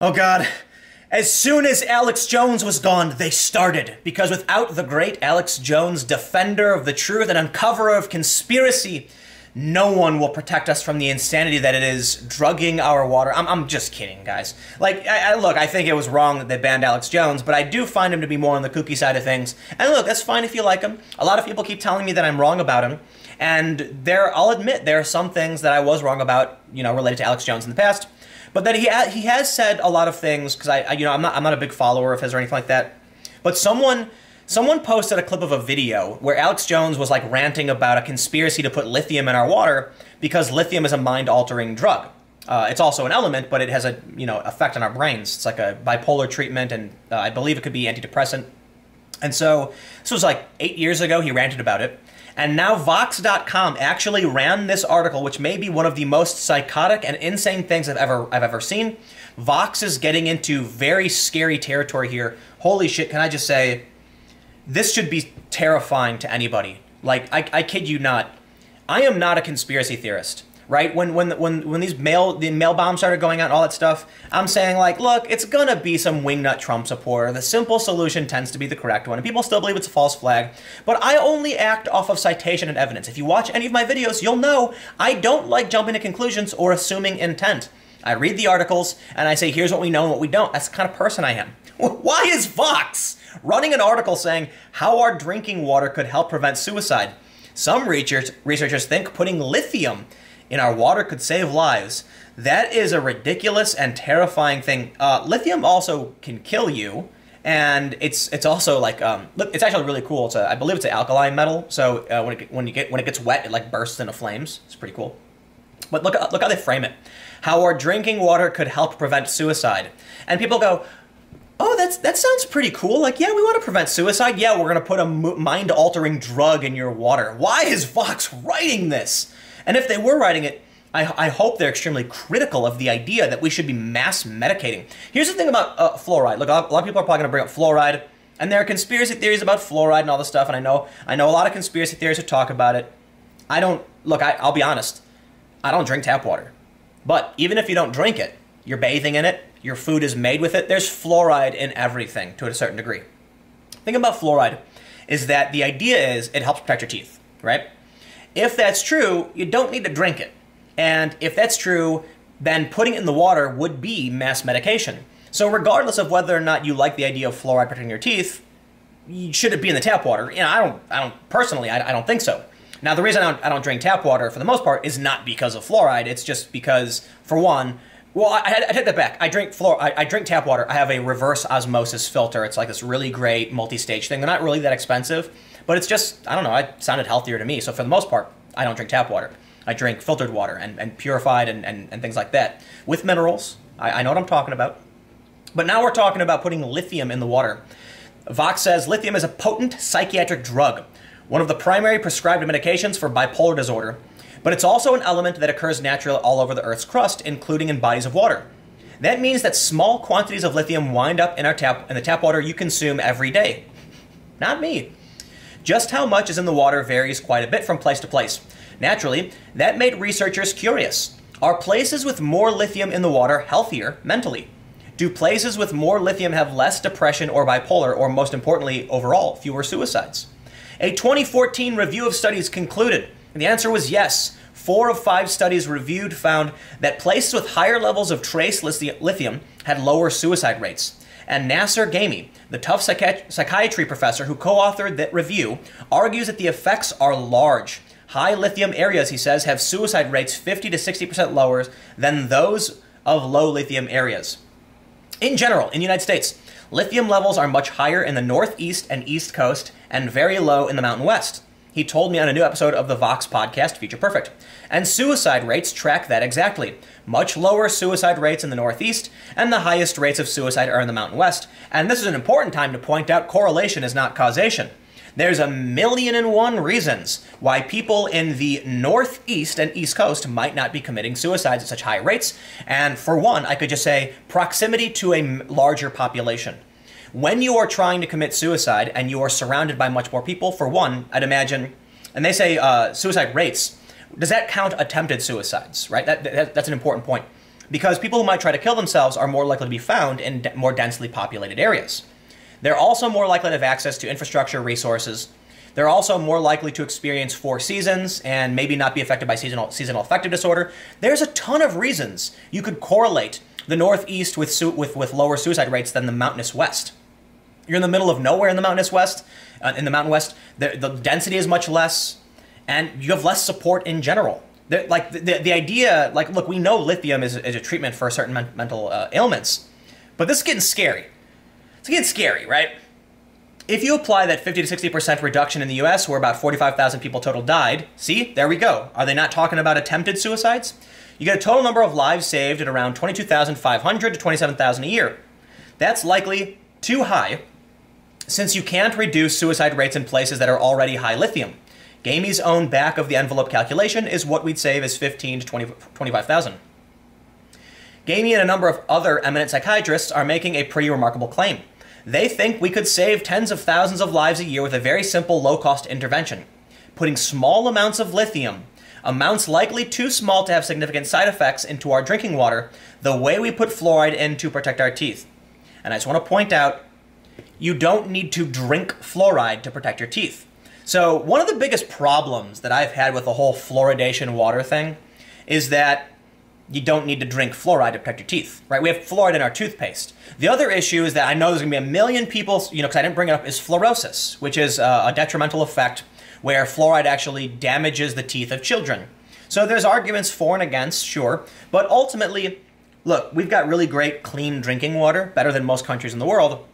Oh God. As soon as Alex Jones was gone, they started. Because without the great Alex Jones, defender of the truth and uncoverer of conspiracy, no one will protect us from the insanity that it is drugging our water. I'm just kidding, guys. Like, look, I think it was wrong that they banned Alex Jones, but I do find him to be more on the kooky side of things. And look, that's fine if you like him. A lot of people keep telling me that I'm wrong about him. And I'll admit, there are some things that I was wrong about, related to Alex Jones in the past. But then he has said a lot of things, because I'm not a big follower of his or anything like that. But someone posted a clip of a video where Alex Jones was like ranting about a conspiracy to put lithium in our water because lithium is a mind-altering drug. It's also an element, but it has a effect on our brains. It's like a bipolar treatment, and I believe it could be antidepressant. And so this was like 8 years ago. He ranted about it. And now Vox.com actually ran this article, which may be one of the most psychotic and insane things I've ever seen. Vox is getting into very scary territory here. Holy shit, can I just say, this should be terrifying to anybody. Like, I kid you not. I am not a conspiracy theorist, right? When the mail bombs started going out and all that stuff, I'm saying, like, look, it's gonna be some wingnut Trump supporter. The simple solution tends to be the correct one, and people still believe it's a false flag. But I only act off of citation and evidence. If you watch any of my videos, you'll know I don't like jumping to conclusions or assuming intent. I read the articles, and I say, here's what we know and what we don't. That's the kind of person I am. Why is Vox running an article saying how our drinking water could help prevent suicide? Some researchers think putting lithium in our water could save lives. That is a ridiculous and terrifying thing. Lithium also can kill you, and it's also like it's actually really cool. I believe it's an alkaline metal, so when it gets wet, it like bursts into flames. It's pretty cool. But look how they frame it. How our drinking water could help prevent suicide, and people go, oh, that sounds pretty cool. Like, yeah, we want to prevent suicide. Yeah, we're going to put a mind-altering drug in your water. Why is Vox writing this? And if they were writing it, I hope they're extremely critical of the idea that we should be mass medicating. Here's the thing about fluoride. Look, a lot of people are probably going to bring up fluoride, and there are conspiracy theories about fluoride and all this stuff, and I know a lot of conspiracy theorists who talk about it. I'll be honest, I don't drink tap water. But even if you don't drink it, you're bathing in it, your food is made with it, there's fluoride in everything to a certain degree. The thing about fluoride is that the idea is it helps protect your teeth, right? If that's true, you don't need to drink it. And if that's true, then putting it in the water would be mass medication. So regardless of whether or not you like the idea of fluoride protecting your teeth, should it be in the tap water? I don't think so. Now, the reason I don't drink tap water, for the most part, is not because of fluoride. It's just because, for one, well, I take that back. I drink tap water. I have a reverse osmosis filter. It's like this really great multi-stage thing. They're not really that expensive, but it's just, I don't know, it sounded healthier to me. So for the most part, I don't drink tap water. I drink filtered water and purified and things like that with minerals. I know what I'm talking about. But now we're talking about putting lithium in the water. Vox says lithium is a potent psychiatric drug, one of the primary prescribed medications for bipolar disorder, but it's also an element that occurs naturally all over the Earth's crust, including in bodies of water. That means that small quantities of lithium wind up in the tap water you consume every day. Not me. Just how much is in the water varies quite a bit from place to place. Naturally, that made researchers curious. Are places with more lithium in the water healthier mentally? Do places with more lithium have less depression or bipolar, or most importantly, overall, fewer suicides? A 2014 review of studies concluded, and the answer was yes. 4 of 5 studies reviewed found that places with higher levels of trace lithium had lower suicide rates. And Nasser Ghaemi, the Tufts psychiatry professor who co-authored that review, argues that the effects are large. High lithium areas, he says, have suicide rates 50 to 60% lower than those of low lithium areas. In general, in the United States, lithium levels are much higher in the Northeast and East Coast and very low in the Mountain West. He told me on a new episode of the Vox podcast, Future Perfect. And suicide rates track that exactly. Much lower suicide rates in the Northeast, and the highest rates of suicide are in the Mountain West. And this is an important time to point out correlation is not causation. There's 1,000,001 reasons why people in the Northeast and East Coast might not be committing suicides at such high rates. And for one, I could just say proximity to a larger population. When you are trying to commit suicide and you are surrounded by much more people, for one, I'd imagine, and they say suicide rates, does that count attempted suicides, right? That's an important point. because people who might try to kill themselves are more likely to be found in more densely populated areas. They're also more likely to have access to infrastructure resources. They're also more likely to experience 4 seasons and maybe not be affected by seasonal affective disorder. There's a ton of reasons you could correlate the Northeast with lower suicide rates than the mountainous West. You're in the middle of nowhere in the mountainous West. In the Mountain West, the density is much less, and you have less support in general. The idea, like, look, we know lithium is a treatment for certain mental ailments, but this is getting scary. It's getting scary, right? If you apply that 50 to 60% reduction in the US, where about 45,000 people total died, see, there we go. Are they not talking about attempted suicides? You get a total number of lives saved at around 22,500 to 27,000 a year. That's likely too high, since you can't reduce suicide rates in places that are already high lithium. Gamey's own back-of-the-envelope calculation is what we'd save is 15 to 25,000. Gamey and a number of other eminent psychiatrists are making a pretty remarkable claim. They think we could save tens of thousands of lives a year with a very simple, low-cost intervention. Putting small amounts of lithium, amounts likely too small to have significant side effects, into our drinking water, the way we put fluoride in to protect our teeth. And I just want to point out, you don't need to drink fluoride to protect your teeth. So one of the biggest problems that I've had with the whole fluoridation water thing is that you don't need to drink fluoride to protect your teeth, right? We have fluoride in our toothpaste. The other issue is that I know there's going to be a million people, because I didn't bring it up, is fluorosis, which is a detrimental effect where fluoride actually damages the teeth of children. So there's arguments for and against, sure, but ultimately, look, we've got really great clean drinking water, better than most countries in the world.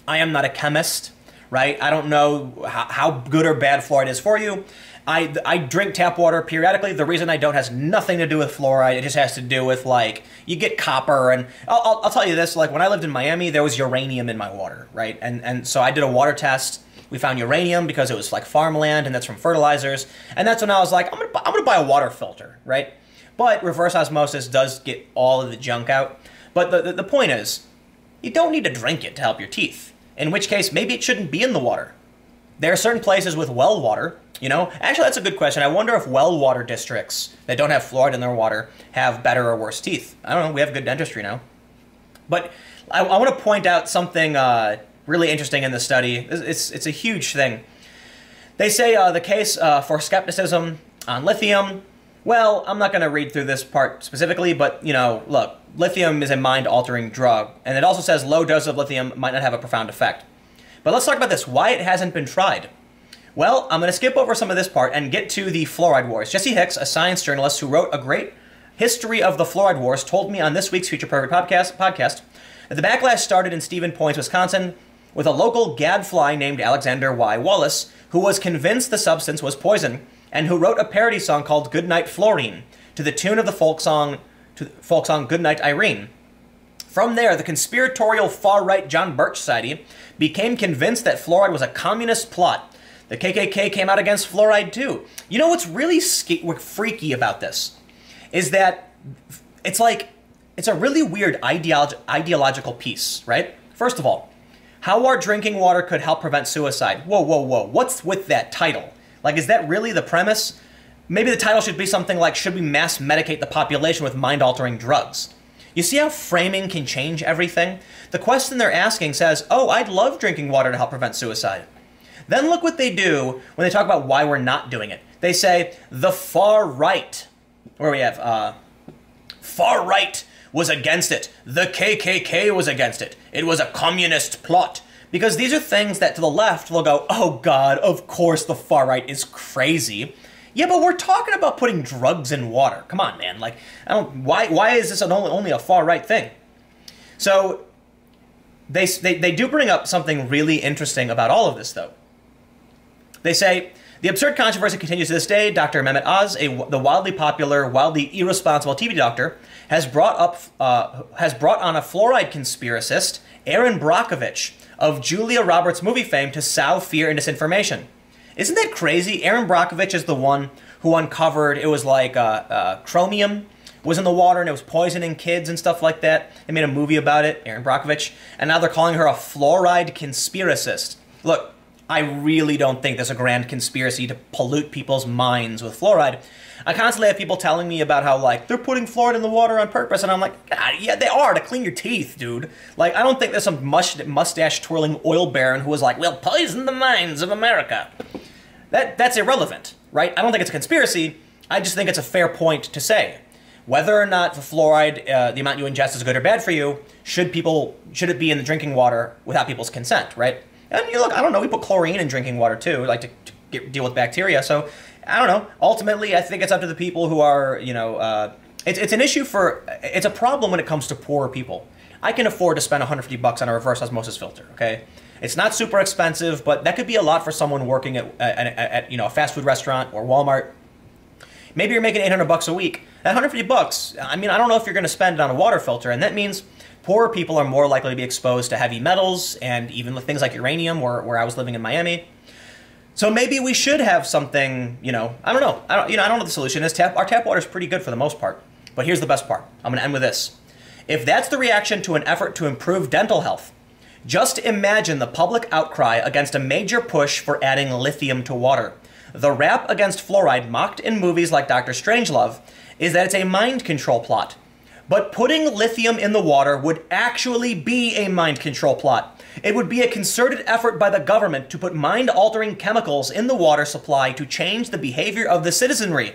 I am not a chemist, right? I don't know how good or bad fluoride is for you. I drink tap water periodically. The reason I don't has nothing to do with fluoride. It just has to do with, like, you get copper, and I'll tell you this, like, when I lived in Miami, there was uranium in my water, right? And so I did a water test. We found uranium because it was, like, farmland, and that's from fertilizers. And that's when I was like, I'm gonna buy a water filter, right? But reverse osmosis does get all of the junk out. But the point is, you don't need to drink it to help your teeth. In which case, maybe it shouldn't be in the water. There are certain places with well water, Actually, that's a good question. I wonder if well water districts that don't have fluoride in their water have better or worse teeth. I don't know. We have good dentistry now. But I want to point out something really interesting in the study. It's a huge thing. They say the case for skepticism on lithium. Well, I'm not going to read through this part specifically, but, look, lithium is a mind-altering drug, and it also says low dose of lithium might not have a profound effect. But let's talk about this, why it hasn't been tried. Well, I'm going to skip over some of this part and get to the fluoride wars. Jesse Hicks, a science journalist who wrote a great history of the fluoride wars, told me on this week's Future Perfect podcast that the backlash started in Stevens Point, Wisconsin, with a local gadfly named Alexander Y. Wallace, who was convinced the substance was poison, and who wrote a parody song called Goodnight Fluorine, to the tune of the folk song Goodnight Irene. From there, the conspiratorial far-right John Birch Society became convinced that fluoride was a communist plot. The KKK came out against fluoride too. You know what's really freaky about this? Is that it's a really weird ideological piece, right? First of all, how our drinking water could help prevent suicide. Whoa, whoa, whoa. What's with that title? Like, is that really the premise? Maybe the title should be something like, should we mass medicate the population with mind-altering drugs? You see how framing can change everything? The question they're asking says, oh, I'd love drinking water to help prevent suicide. Then look what they do when they talk about why we're not doing it. They say, the far right, where we have, far right was against it. The KKK was against it. It was a communist plot. Because these are things that to the left will go, oh God, of course the far right is crazy. Yeah, but we're talking about putting drugs in water. Come on, man. Like, why is this only a far right thing? So they do bring up something really interesting about all of this, though. They say, the absurd controversy continues to this day. Dr. Mehmet Oz, the wildly popular, wildly irresponsible TV doctor, has brought on a fluoride conspiracist, Aaron Brockovich, of Julia Roberts movie fame, to sow fear and disinformation. Isn't that crazy? Aaron Brockovich is the one who uncovered, it was like chromium was in the water and it was poisoning kids and stuff like that. They made a movie about it, Aaron Brockovich, and now they're calling her a fluoride conspiracist. Look, I really don't think there's a grand conspiracy to pollute people's minds with fluoride. I constantly have people telling me about how, like, they're putting fluoride in the water on purpose, and I'm like, God, yeah, they are, to clean your teeth, dude. Like, I don't think there's some mustache-twirling oil baron who was like, we'll poison the minds of America. That's irrelevant, right? I don't think it's a conspiracy. I just think it's a fair point to say. Whether or not the fluoride, the amount you ingest, is good or bad for you, should it be in the drinking water without people's consent, right? And you look, I don't know, we put chlorine in drinking water too, like to deal with bacteria. So I don't know. Ultimately, I think it's up to the people who are, you know, it's an issue it's a problem when it comes to poorer people. I can afford to spend $150 on a reverse osmosis filter, okay? It's not super expensive, but that could be a lot for someone working at you know, a fast food restaurant or Walmart. Maybe you're making $800 a week. That $150, I mean, I don't know if you're going to spend it on a water filter, and that means poorer people are more likely to be exposed to heavy metals and even with things like uranium, where I was living in Miami. So maybe we should have something, you know, I don't know. I don't know what the solution is. Our tap water is pretty good for the most part. But here's the best part. I'm going to end with this. If that's the reaction to an effort to improve dental health, just imagine the public outcry against a major push for adding lithium to water. The rap against fluoride mocked in movies like Dr. Strangelove is that it's a mind control plot. But putting lithium in the water would actually be a mind control plot. It would be a concerted effort by the government to put mind-altering chemicals in the water supply to change the behavior of the citizenry.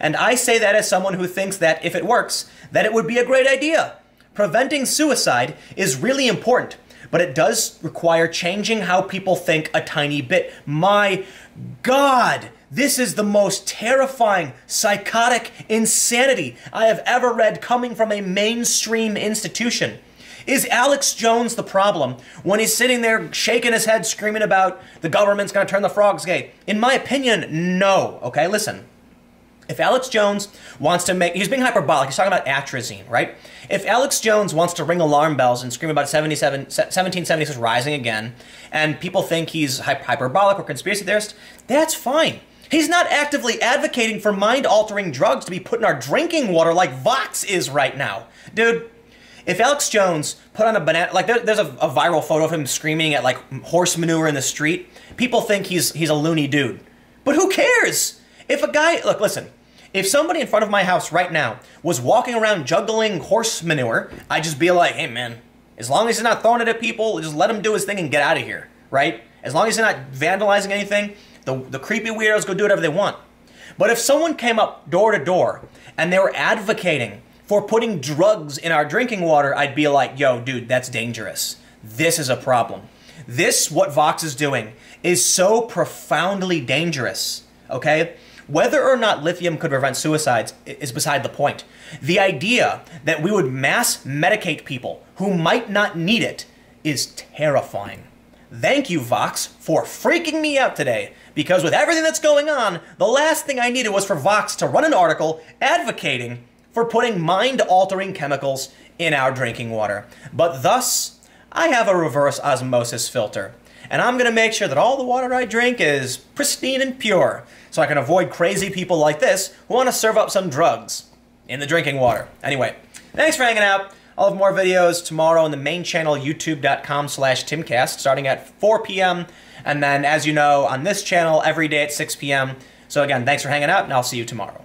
And I say that as someone who thinks that, if it works, that it would be a great idea. Preventing suicide is really important, but it does require changing how people think a tiny bit. My God, this is the most terrifying, psychotic insanity I have ever read coming from a mainstream institution. Is Alex Jones the problem when he's sitting there shaking his head screaming about the government's going to turn the frogs gay? In my opinion, no. Okay, listen. If Alex Jones wants to he's being hyperbolic, he's talking about atrazine, right? If Alex Jones wants to ring alarm bells and scream about 1776 rising again, and people think he's hyperbolic or conspiracy theorist, that's fine. He's not actively advocating for mind-altering drugs to be put in our drinking water like Vox is right now. Dude, if Alex Jones put on a banana, like there's a viral photo of him screaming at like horse manure in the street, people think he's a loony dude. But who cares? If a guy, look, listen, if somebody in front of my house right now was walking around juggling horse manure, I'd just be like, hey man, as long as he's not throwing it at people, just let him do his thing and get out of here, right? As long as he's not vandalizing anything, the creepy weirdos go do whatever they want. But if someone came up door to door and they were advocating for putting drugs in our drinking water, I'd be like, yo, dude, that's dangerous. This is a problem. What Vox is doing is so profoundly dangerous, okay? Whether or not lithium could prevent suicides is beside the point. The idea that we would mass medicate people who might not need it is terrifying. Thank you, Vox, for freaking me out today, because with everything that's going on, the last thing I needed was for Vox to run an article advocating for putting mind-altering chemicals in our drinking water. But thus, I have a reverse osmosis filter, and I'm going to make sure that all the water I drink is pristine and pure, so I can avoid crazy people like this who want to serve up some drugs in the drinking water. Anyway, thanks for hanging out. I'll have more videos tomorrow on the main channel, youtube.com/timcast, starting at 4 p.m. And then, as you know, on this channel, every day at 6 p.m. So again, thanks for hanging out, and I'll see you tomorrow.